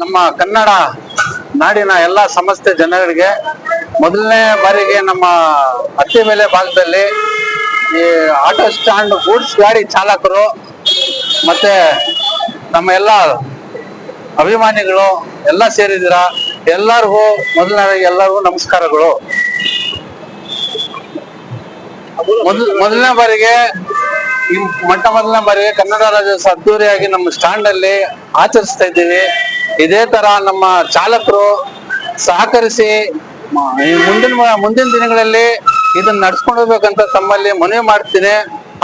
ನಮ್ಮ ಕನ್ನಡ ನಾಡಿನ ಎಲ್ಲ ಸಮಸ್ತ ಜನರಿಗೆ ಮೊದಲನೇ ಬಾರಿಗೆ ನಮ್ಮ ಅತ್ತಿಬೆಲೆ ಭಾಗದಲ್ಲಿ ಈ ಆಟೋ ಸ್ಟ್ಯಾಂಡ್ ಗೂಡ್ಸ್ ಗಾಡಿ ಚಾಲಕರು ಮತ್ತೆ ನಮ್ಮ ಎಲ್ಲ ಅಭಿಮಾನಿಗಳು ಎಲ್ಲ ಸೇರಿದಿರ ಎಲ್ಲರಿಗೂ ಎಲ್ಲರಿಗೂ ನಮಸ್ಕಾರಗಳು. ಮೊದಲನೇ ಬಾರಿಗೆ ಈ ಮೊದಲನೇ ಬಾರಿಗೆ ಕನ್ನಡ ರಾಜ್ಯೋತ್ಸವ ಅದ್ದೂರಿಯಾಗಿ ನಮ್ಮ ಸ್ಟ್ಯಾಂಡ್ ಅಲ್ಲಿ ಆಚರಿಸ್ತಾ ಇದ್ದೀವಿ. ಇದೇ ತರ ನಮ್ಮ ಚಾಲಕರು ಸಹಕರಿಸಿ ಮುಂದಿನ ದಿನಗಳಲ್ಲಿ ಇದನ್ನ ನಡ್ಸ್ಕೊಂಡು ಹೋಗ್ಬೇಕಂತ ತಮ್ಮಲ್ಲಿ ಮನವಿ ಮಾಡ್ತೀನಿ.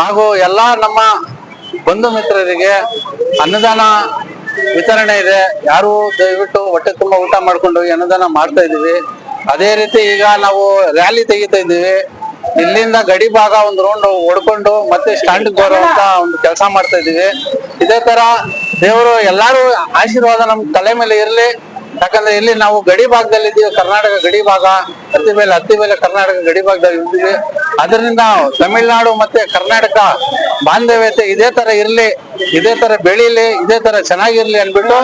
ಹಾಗೂ ಎಲ್ಲಾ ನಮ್ಮ ಬಂಧು ಮಿತ್ರರಿಗೆ ಅನ್ನದಾನ ವಿತರಣೆ ಇದೆ. ಯಾರು ದಯವಿಟ್ಟು ಹೊಟ್ಟೆ ತುಂಬಾ ಊಟ ಮಾಡ್ಕೊಂಡು ಅನ್ನದಾನ ಮಾಡ್ತಾ ಇದೀವಿ. ಅದೇ ರೀತಿ ಈಗ ನಾವು ರ್ಯಾಲಿ ತೆಗಿತಾ ಇದ್ದೀವಿ. ಇಲ್ಲಿಂದ ಗಡಿ ಭಾಗ ಒಂದು ರೌಂಡ್ ಹೊಡ್ಕೊಂಡು ಮತ್ತೆ ಸ್ಟ್ಯಾಂಡ್ ಬರುವಂತ ಒಂದು ಕೆಲಸ ಮಾಡ್ತಾ ಇದೀವಿ. ಇದೇ ತರ ದೇವರು ಎಲ್ಲಾರು ಆಶೀರ್ವಾದ ನಮ್ ತಲೆ ಮೇಲೆ ಇರ್ಲಿ. ಯಾಕಂದ್ರೆ ಇಲ್ಲಿ ನಾವು ಗಡಿ ಭಾಗದಲ್ಲಿ ಇದ್ದೀವಿ, ಕರ್ನಾಟಕ ಗಡಿ ಭಾಗ, ಅತ್ತಿಬೆಲೆ ಕರ್ನಾಟಕ ಗಡಿ ಭಾಗದಲ್ಲಿ ಇದ್ದೀವಿ. ಅದರಿಂದ ತಮಿಳ್ನಾಡು ಮತ್ತೆ ಕರ್ನಾಟಕ ಬಾಂಧವ್ಯತೆ ಇದೇ ತರ ಇರ್ಲಿ, ಇದೇ ತರ ಬೆಳೀಲಿ, ಇದೇ ತರ ಚೆನ್ನಾಗಿರ್ಲಿ ಅನ್ಬಿಟ್ಟು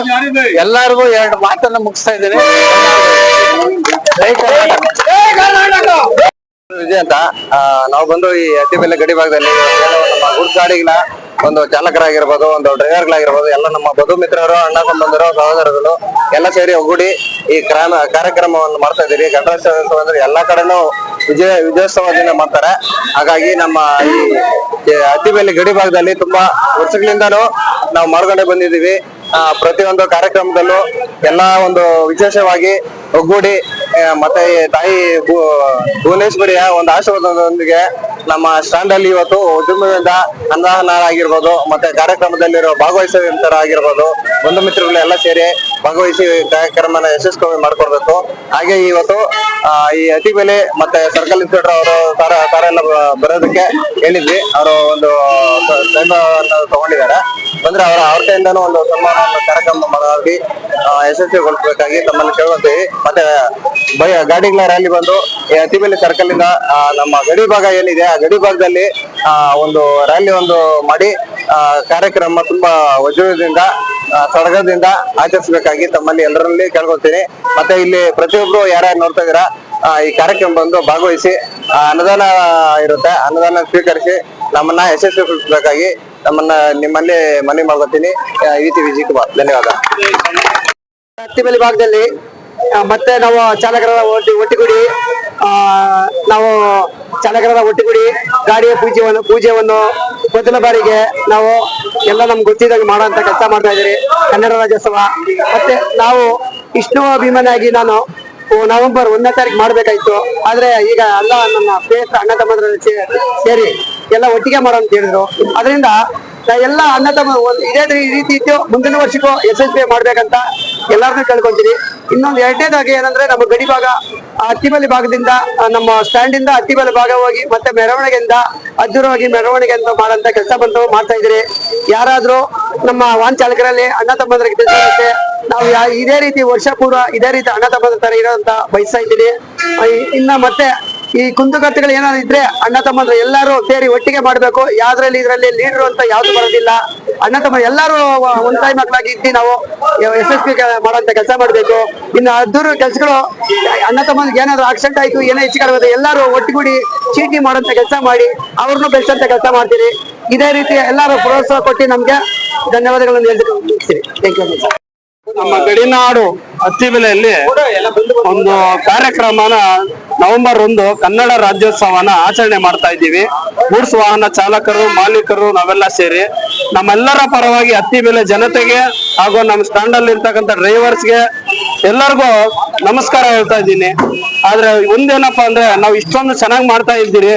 ಎಲ್ಲಾರ್ಗು ಎರಡು ಮಾತನ್ನ ಮುಗಿಸ್ತಾ ಇದ್ದೀನಿ. ಜೈ ಕರ್ನಾಟಕ. ವಿಜಯ್ ಅಂತ ನಾವು ಬಂದು ಈ ಅತ್ತಿಬೆಲೆ ಗಡಿ ಭಾಗದಲ್ಲಿ ನಮ್ಮ ಗೂಡ್ಸ್ ಗಾಡಿಗಳ ಒಂದು ಚಾಲಕರಾಗಿರ್ಬೋದು, ಒಂದು ಡ್ರೈವರ್ಗಳಾಗಿರ್ಬೋದು, ಎಲ್ಲ ನಮ್ಮ ಬಂಧು ಮಿತ್ರರು, ಅಣ್ಣ ತಮ್ಮಂದಿರು, ಸಹೋದರಗಳು ಎಲ್ಲ ಸೇರಿ ಒಗ್ಗೂಡಿ ಈ ಕಾರ್ಯಕ್ರಮವನ್ನು ಮಾಡ್ತಾ ಇದ್ದೀರಿ. ಗಣರಾಜ್ಯೋತ್ಸವ ಅಂದ್ರೆ ಎಲ್ಲಾ ಕಡೆನೂ ವಿಜಯೋತ್ಸವ ದಿನ ಮಾಡ್ತಾರೆ. ಹಾಗಾಗಿ ನಮ್ಮ ಈ ಅತ್ತಿಬೆಲೆ ಗಡಿ ಭಾಗದಲ್ಲಿ ತುಂಬಾ ವರ್ಷಗಳಿಂದನೂ ನಾವು ಮಾಡ್ಕೊಂಡೇ ಬಂದಿದ್ದೀವಿ. ಪ್ರತಿಯೊಂದು ಕಾರ್ಯಕ್ರಮದಲ್ಲೂ ಎಲ್ಲಾ ಒಂದು ವಿಶೇಷವಾಗಿ ಒಗ್ಗೂಡಿ ಮತ್ತೆ ತಾಯಿ ಭುವನೇಶ್ವರಿಯ ಒಂದು ಆಶೀರ್ವಾದದೊಂದಿಗೆ ನಮ್ಮ ಸ್ಟ್ಯಾಂಡ್ ಅಲ್ಲಿ ಇವತ್ತು ಉದ್ಯಮದಿಂದ ಅನ್ನದಾನ ಆಗಿರ್ಬೋದು, ಮತ್ತೆ ಕಾರ್ಯಕ್ರಮದಲ್ಲಿರೋ ಭಾಗವಹಿಸುವಂತರ ಆಗಿರ್ಬೋದು, ಬಂಧು ಮಿತ್ರಗಳು ಎಲ್ಲ ಸೇರಿ ಭಾಗವಹಿಸಿ ಕಾರ್ಯಕ್ರಮನ ಯಶಸ್ವಿ ಮಾಡ್ಕೊಡ್ಬೇಕು. ಹಾಗೆ ಇವತ್ತು ಈ ಅತ್ತಿಬೆಲೆ ಮತ್ತೆ ಸರ್ಕಲ್ ಇನ್ಸ್ಪೆಕ್ಟರ್ ಅವರು ಕಾರ ಎಲ್ಲ ಬರೋದಕ್ಕೆ ಹೇಳಿದ್ವಿ. ಅವರು ಒಂದು ತಗೊಂಡಿದ್ದಾರೆ. ಬಂದ್ರೆ ಅವ್ರ ಕೈಯಿಂದನೂ ಒಂದು ಸನ್ಮಾನ ಕಾರ್ಯಕ್ರಮ ಮಾಡಿ ಯಶಸ್ವಿಗೊಳಿಸಬೇಕಾಗಿ ತಮ್ಮನ್ನು ಕೇಳ್ಕೊತೀವಿ. ಮತ್ತೆ ಗಾಡಿಗಳ ರ್ಯಾಲಿ ಬಂದು ಅತ್ತಿಬೆಲೆ ಸರ್ಕಲ್ ಇಂದ ನಮ್ಮ ಗಡಿ ಭಾಗ ಏನಿದೆ ಆ ಗಡಿ ಭಾಗದಲ್ಲಿ ಒಂದು ರ್ಯಾಲಿ ಒಂದು ಮಾಡಿ ಕಾರ್ಯಕ್ರಮ ತುಂಬಾ ವಜ್ರದಿಂದ ಸಡಗರದಿಂದ ಆಚರಿಸಬೇಕಾಗಿ ತಮ್ಮಲ್ಲಿ ಎಲ್ಲರಲ್ಲಿ ಕೇಳ್ಕೊತೀನಿ. ಮತ್ತೆ ಇಲ್ಲಿ ಪ್ರತಿಯೊಬ್ರು ಯಾರ್ಯಾರು ನೋಡ್ತಾ ಇದೀರಾ ಈ ಕಾರ್ಯಕ್ರಮ ಬಂದು ಭಾಗವಹಿಸಿ ಅನ್ನದಾನ ಇರುತ್ತೆ, ಅನ್ನದಾನ ಸ್ವೀಕರಿಸಿ ನಮ್ಮನ್ನ ಯಶಸ್ವಿಗೊಳಿಸಬೇಕಾಗಿ ನಿಮ್ಮಲ್ಲಿ ಮನವಿ ಮಾಡ್ಕೊತೀನಿ. ವಿ.ಟಿ. ವಿಜಯ್ ಕುಮಾರ್, ಧನ್ಯವಾದ. ಅತ್ತಿಬೆಲೆ ಭಾಗದಲ್ಲಿ ಮತ್ತೆ ನಾವು ಚಾಲಕರ ಒಟ್ಟಿಗೂಡಿ ನಾವು ಚಾಲಕರ ಒಟ್ಟಿಗೂಡಿ ಗಾಡಿಯ ಪೂಜೆಯನ್ನು ಮೊದಲ ಬಾರಿಗೆ ನಾವು ಎಲ್ಲ ನಮ್ಗೆ ಗೊತ್ತಿದ್ದಂಗೆ ಮಾಡುವಂತ ಕೆಲಸ ಮಾಡ್ತಾ ಇದ್ದೀರಿ. ಕನ್ನಡ ರಾಜ್ಯೋತ್ಸವ ಮತ್ತೆ ನಾವು ವಿಷ್ಣು ಅಭಿಮಾನಿಯಾಗಿ ನಾನು ನವೆಂಬರ್ 1ನೇ ತಾರೀಕು ಮಾಡ್ಬೇಕಾಯ್ತು. ಆದ್ರೆ ಈಗ ಎಲ್ಲ ನನ್ನ ಸ್ನೇಹಿತರ ಅಣ್ಣ ತಮ್ಮಂದ್ರಲ್ಲಿ ಸೇರಿ ಎಲ್ಲ ಒಟ್ಟಿಗೆ ಮಾಡೋ ಅಂತ ಹೇಳಿದ್ರು. ಅದರಿಂದ ಎಲ್ಲ ಅಣ್ಣ ತಮ್ಮ ಇದೇ ರೀತಿ ಇದ್ದು ಮುಂದಿನ ವರ್ಷಕ್ಕೂ ಯಶಸ್ವಿ ಮಾಡ್ಬೇಕಂತ ಎಲ್ಲಾರನ್ನೂ ಕೇಳ್ಕೊಂತೀವಿ. ಇನ್ನೊಂದು ಎರಡನೇದಾಗಿ ಏನಂದ್ರೆ ನಮ್ಮ ಗಡಿ ಭಾಗ ಅತ್ತಿಬೆಲೆ ಭಾಗದಿಂದ ನಮ್ಮ ಸ್ಟ್ಯಾಂಡ್ ಇಂದ ಅತ್ತಿಬೆಲೆ ಭಾಗ ಹೋಗಿ ಮತ್ತೆ ಮೆರವಣಿಗೆಯಿಂದ ಅದ್ದೂರವಾಗಿ ಮೆರವಣಿಗೆಯಿಂದ ಮಾಡಂತ ಕೆಲಸ ಮಾಡ್ತಾ ಇದ್ದೀರಿ. ಯಾರಾದ್ರೂ ನಮ್ಮ ವಾಹನ ಚಾಲಕರಲ್ಲಿ ಅಣ್ಣ ತಮ್ಮಂದ್ರಿಗೆ ತಿಳಿಸುತ್ತೆ ನಾವು ಇದೇ ರೀತಿ ವರ್ಷ ಪೂರ್ವ ಇದೇ ರೀತಿ ಅಣ್ಣ ತಮ್ಮಂದ್ರ ತರ ಇರೋಂತ ಬಯಸ್ತಾ ಇದ್ದೀನಿ. ಇನ್ನ ಮತ್ತೆ ಈ ಕುಂದುಕಟ್ಟೆಗಳು ಏನಾದ್ರು ಇದ್ರೆ ಅಣ್ಣ ತಮ್ಮಂದ್ರ ಎಲ್ಲಾರು ಸೇರಿ ಒಟ್ಟಿಗೆ ಮಾಡ್ಬೇಕು. ಇದ್ರಲ್ಲಿ ಲೀಡರ್ ಅಂತ ಯಾವ್ದು ಬರೋದಿಲ್ಲ. ಅಣ್ಣ ತಮ್ಮ ಎಲ್ಲಾರು ಒಂದ್ ತಾಯಿ ಮಕ್ಕಳಾಗಿ ಇದ್ದು ನಾವು ಯಶಸ್ವಿ ಮಾಡೋಂತ ಕೆಲಸ ಮಾಡ್ಬೇಕು. ಇನ್ನು ಅದ್ದೂರು ಕೆಲ್ಸಗಳು ಅಣ್ಣ ತಮ್ಮಂದ್ರಿಗೆ ಏನಾದ್ರು ಆಕ್ಸಿಡೆಂಟ್ ಆಯ್ತು, ಏನೋ ಹೆಚ್ಚು ಕಡಿಮೆ ಎಲ್ಲಾರು ಒಟ್ಟಿಗೂಡಿ ಚೀಟಿ ಮಾಡೋಂತ ಕೆಲಸ ಮಾಡಿ ಅವ್ರನ್ನೂ ಬೆಳೆಸಂತ ಕೆಲಸ ಮಾಡ್ತೀರಿ. ಇದೇ ರೀತಿ ಎಲ್ಲಾರು ಪ್ರೋತ್ಸಾಹ ಕೊಟ್ಟು ನಮ್ಗೆ ಧನ್ಯವಾದಗಳನ್ನು ಹೇಳ್ತೀನಿ. Thank you. ನಮ್ಮ ಗಡಿನಾಡು ಅತ್ತಿಬೆಲೆಯಲ್ಲಿ ಒಂದು ಕಾರ್ಯಕ್ರಮನ ನವೆಂಬರ್ 1 ಕನ್ನಡ ರಾಜ್ಯೋತ್ಸವನ ಆಚರಣೆ ಮಾಡ್ತಾ ಇದ್ದೀವಿ. ಗೂಡ್ಸ್ ವಾಹನ ಚಾಲಕರು, ಮಾಲೀಕರು ನಾವೆಲ್ಲ ಸೇರಿ ನಮ್ಮೆಲ್ಲರ ಪರವಾಗಿ ಅತ್ತಿಬೆಲೆ ಜನತೆಗೆ ಹಾಗೂ ನಮ್ಮ ಸ್ಟ್ಯಾಂಡ್ ಅಲ್ಲಿ ಇರ್ತಕ್ಕಂಥ ಡ್ರೈವರ್ಸ್ಗೆ ಎಲ್ಲರಿಗೂ ನಮಸ್ಕಾರ ಹೇಳ್ತಾ ಇದ್ದೀನಿ. ಆದ್ರೆ ಒಂದೇನಪ್ಪಾ ಅಂದ್ರೆ ನಾವು ಇಷ್ಟೊಂದು ಚೆನ್ನಾಗಿ ಮಾಡ್ತಾ ಇದ್ದೀರಿ,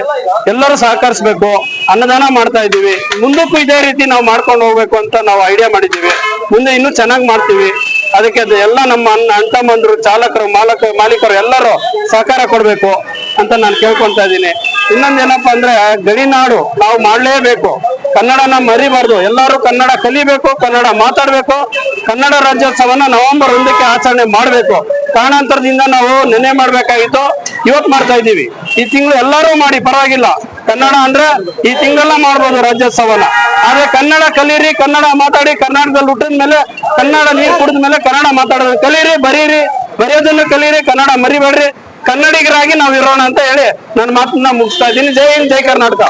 ಎಲ್ಲರೂ ಸಹಕರಿಸ್ಬೇಕು. ಅನ್ನದಾನ ಮಾಡ್ತಾ ಇದ್ದೀವಿ, ಮುಂದಕ್ಕೂ ಇದೇ ರೀತಿ ನಾವು ಮಾಡ್ಕೊಂಡು ಹೋಗ್ಬೇಕು ಅಂತ ನಾವು ಐಡಿಯಾ ಮಾಡಿದ್ದೀವಿ. ಮುಂದೆ ಇನ್ನೂ ಚೆನ್ನಾಗಿ ಮಾಡ್ತೀವಿ. ಅದಕ್ಕೆ ಎಲ್ಲ ನಮ್ಮ ಅಣ್ಣ ತಮ್ಮಂದ್ರು, ಚಾಲಕರು, ಮಾಲೀಕರು ಎಲ್ಲರೂ ಸಹಕಾರ ಕೊಡ್ಬೇಕು ಅಂತ ನಾನು ಕೇಳ್ಕೊಂತ ಇದ್ದೀನಿ. ಇನ್ನೊಂದೇನಪ್ಪಾ ಅಂದ್ರೆ ಗಡಿನಾಡು ನಾವು ಮಾಡ್ಲೇಬೇಕು, ಕನ್ನಡನ ಮರಿಬಾರ್ದು. ಎಲ್ಲರೂ ಕನ್ನಡ ಕಲಿಬೇಕು, ಕನ್ನಡ ಮಾತಾಡ್ಬೇಕು. ಕನ್ನಡ ರಾಜ್ಯೋತ್ಸವನ ನವೆಂಬರ್ 1ಕ್ಕೆ ಆಚರಣೆ ಮಾಡ್ಬೇಕು. ಕಾರಣಾಂತರದಿಂದ ನಾವು ನೆನ್ನೆ ಮಾಡ್ಬೇಕಾಗಿತ್ತು, ಇವತ್ತು ಮಾಡ್ತಾ ಇದ್ದೀವಿ. ಈ ತಿಂಗಳು ಎಲ್ಲರೂ ಮಾಡಿ ಪರವಾಗಿಲ್ಲ. ಕನ್ನಡ ಅಂದ್ರೆ ಈ ತಿಂಗಳ ಮಾಡ್ಬೋದು ರಾಜ್ಯೋತ್ಸವನ. ಆದ್ರೆ ಕನ್ನಡ ಕಲೀರಿ, ಕನ್ನಡ ಮಾತಾಡಿ, ಕರ್ನಾಟಕದಲ್ಲಿ ಹುಟ್ಟಿದ ಮೇಲೆ ಕನ್ನಡ ನೀರ್ ಕುಡಿದ ಮೇಲೆ ಕನ್ನಡ ಮಾತಾಡೋದು ಕಲೀರಿ, ಬರೀರಿ, ಬರೆಯೋದನ್ನು ಕಲೀರಿ, ಕನ್ನಡ ಮರಿಬೇಡ್ರಿ, ಕನ್ನಡಿಗರಾಗಿ ನಾವ್ ಇರೋಣ ಅಂತ ಹೇಳಿ ನನ್ನ ಮಾತನ್ನ ಮುಗಿಸ್ತಾ ಇದ್ದೀನಿ. ಜೈ ಹಿಂದ್, ಜೈ ಕರ್ನಾಟಕ.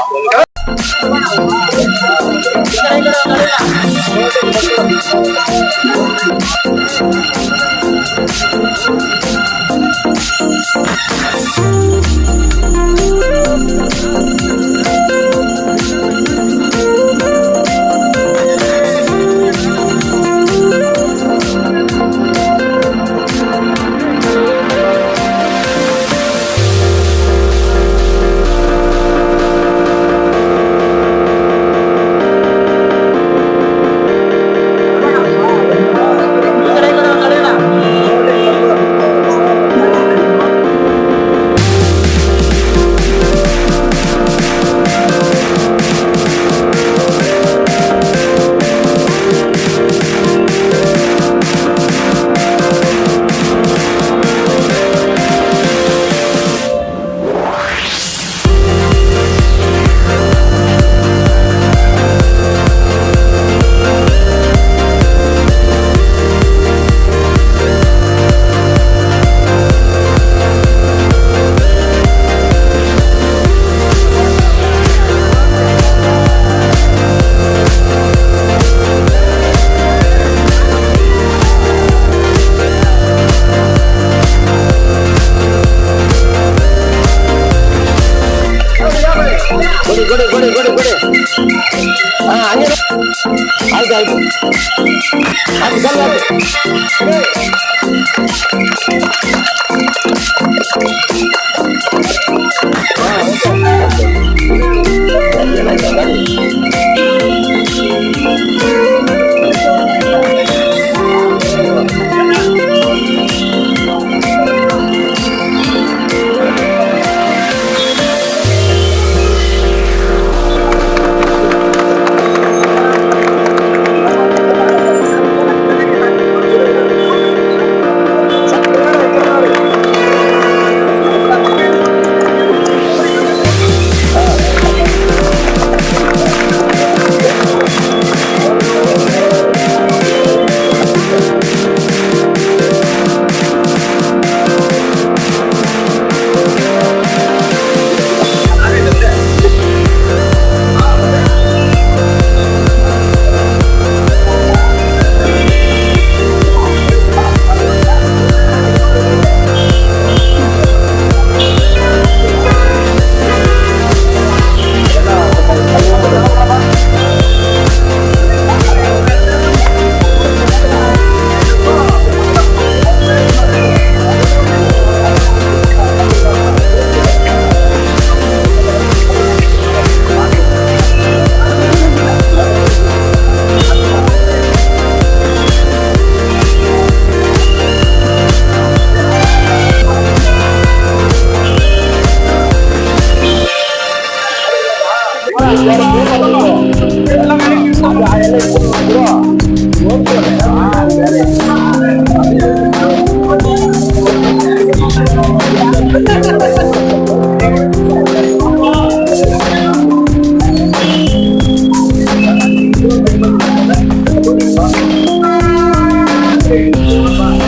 Thank you.